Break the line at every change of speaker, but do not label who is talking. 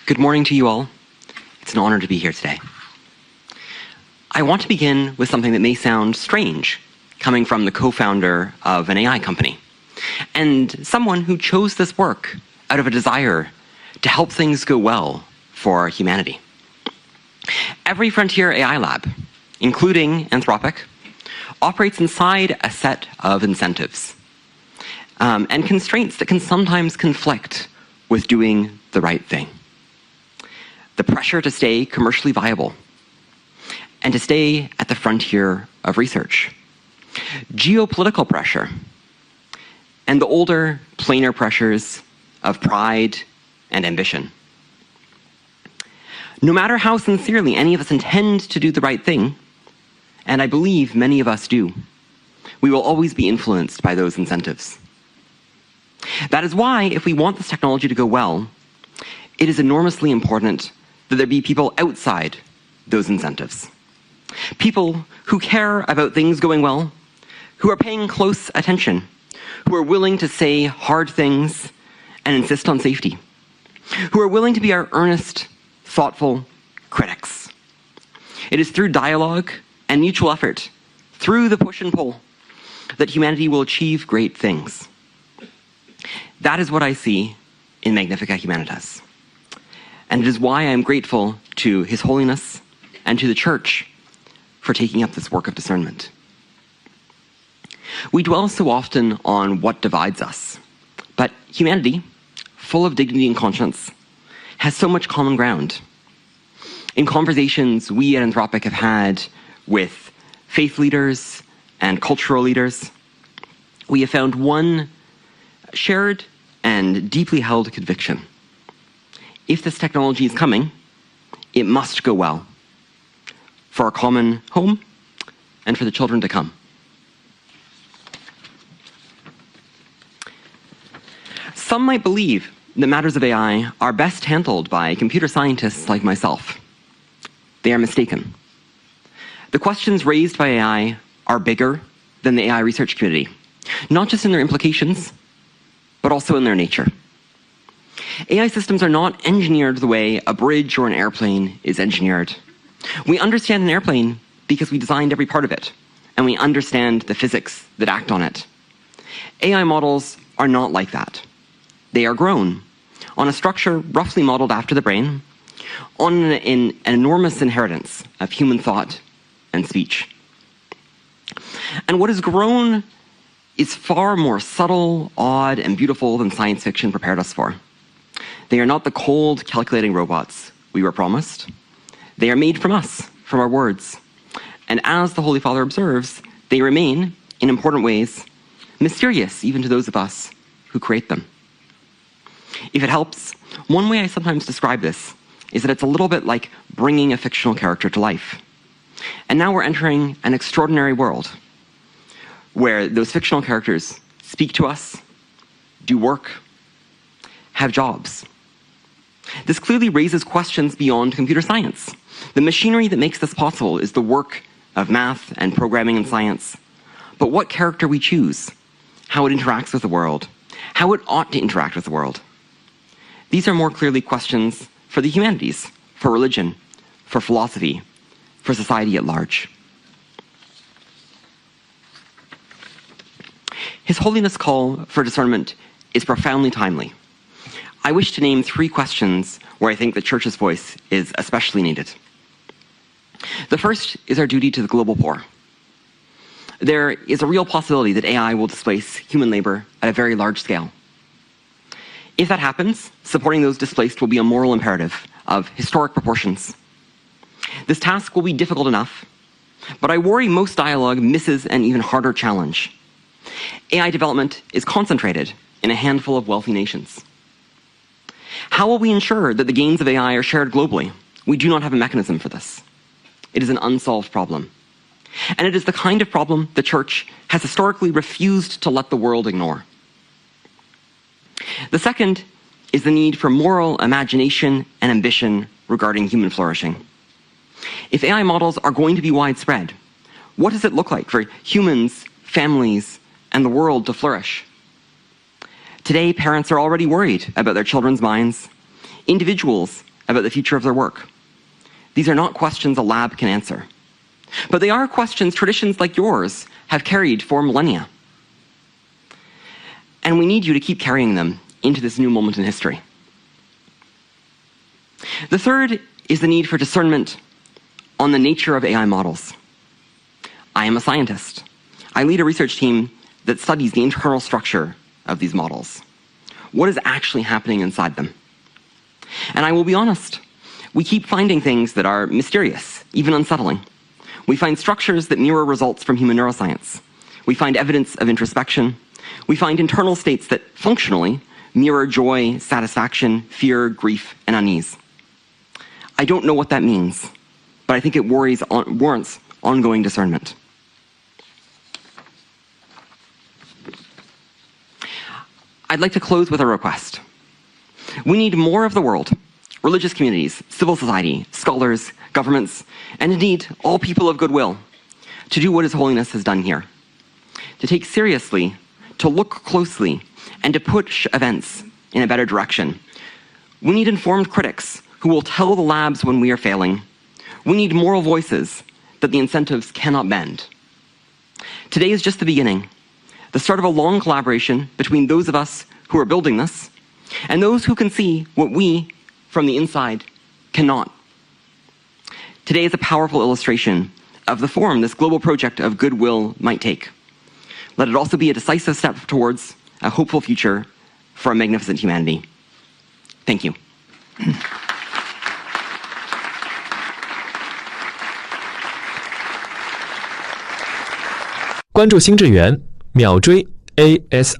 Good morning to you all. It's an honor to be here today. I want to begin with something that may sound strange, coming from the co-founder of an AI company, and someone who chose this work out of a desire to help things go well for humanity. Every frontier AI lab, including Anthropic, operates inside a set of incentives and constraints that can sometimes conflict with doing the right thing. The pressure to stay commercially viable and to stay at the frontier of research. Geopolitical pressure and the older, plainer pressures of pride and ambition. No matter how sincerely any of us intend to do the right thing, and I believe many of us do, we will always be influenced by those incentives. That is why, if we want this technology to go well, it is enormously important that there be people outside those incentives. People who care about things going well, who are paying close attention, who are willing to say hard things and insist on safety, who are willing to be our earnest, thoughtful critics. It is through dialogue and mutual effort, through the push and pull, that humanity will achieve great things. That is what I see in Magnificat Humanitas. And it is why I am grateful to His Holiness and to the Church for taking up this work of discernment. We dwell so often on what divides us, but humanity, full of dignity and conscience, has so much common ground. In conversations we at Anthropic have had with faith leaders and cultural leaders, we have found one shared and deeply held conviction. If this technology is coming, it must go well for our common home and for the children to come. Some might believe that matters of AI are best handled by computer scientists like myself. They are mistaken. The questions raised by AI are bigger than the AI research community, not just in their implications, but also in their nature. AI systems are not engineered the way a bridge or an airplane is engineered. We understand an airplane because we designed every part of it, and we understand the physics that act on it. AI models are not like that. They are grown on a structure roughly modeled after the brain, on an enormous inheritance of human thought and speech. And what is grown is far more subtle, odd, and beautiful than science fiction prepared us for. They are not the cold, calculating robots we were promised. They are made from us, from our words. And as the Holy Father observes, they remain, in important ways, mysterious even to those of us who create them. If it helps, one way I sometimes describe this is that it's a little bit like bringing a fictional character to life. And now we're entering an extraordinary world where those fictional characters speak to us, do work, have jobs. This clearly raises questions beyond computer science. The machinery that makes this possible is the work of math and programming and science. But what character we choose, how it interacts with the world, how it ought to interact with the world. These are more clearly questions for the humanities, for religion, for philosophy, for society at large. His Holiness' call for discernment is profoundly timely. I wish to name 3 questions where I think the Church's voice is especially needed. The first is our duty to the global poor. There is a real possibility that AI will displace human labor at a very large scale. If that happens, supporting those displaced will be a moral imperative of historic proportions. This task will be difficult enough, but I worry most dialogue misses an even harder challenge. AI development is concentrated in a handful of wealthy nations. How will we ensure that the gains of AI are shared globally? We do not have a mechanism for this. It is an unsolved problem. And it is the kind of problem the Church has historically refused to let the world ignore. The second is the need for moral imagination and ambition regarding human flourishing. If AI models are going to be widespread, what does it look like for humans, families, and the world to flourish? Today, parents are already worried about their children's minds. Individuals about the future of their work. These are not questions a lab can answer. But they are questions traditions like yours have carried for millennia. And we need you to keep carrying them into this new moment in history. The third is the need for discernment on the nature of AI models. I am a scientist. I lead a research team that studies the internal structure of these models. What is actually happening inside them? And I will be honest, we keep finding things that are mysterious, even unsettling. We find structures that mirror results from human neuroscience. We find evidence of introspection. We find internal states that functionally mirror joy, satisfaction, fear, grief, and unease. I don't know what that means, but I think it warrants ongoing discernment. I'd like to close with a request. We need more of the world, religious communities, civil society, scholars, governments, and indeed all people of goodwill, to do what His Holiness has done here. To take seriously, to look closely, and to push events in a better direction. We need informed critics who will tell the labs when we are failing. We need moral voices that the incentives cannot bend. Today is just the beginning, the start of a long collaboration between those of us who are building this and those who can see what we, from the inside, cannot. Today is a powerful illustration of the form this global project of goodwill might take. Let it also be a decisive step towards a hopeful future for a magnificent humanity. Thank you.
关注新智源，秒追 ASI。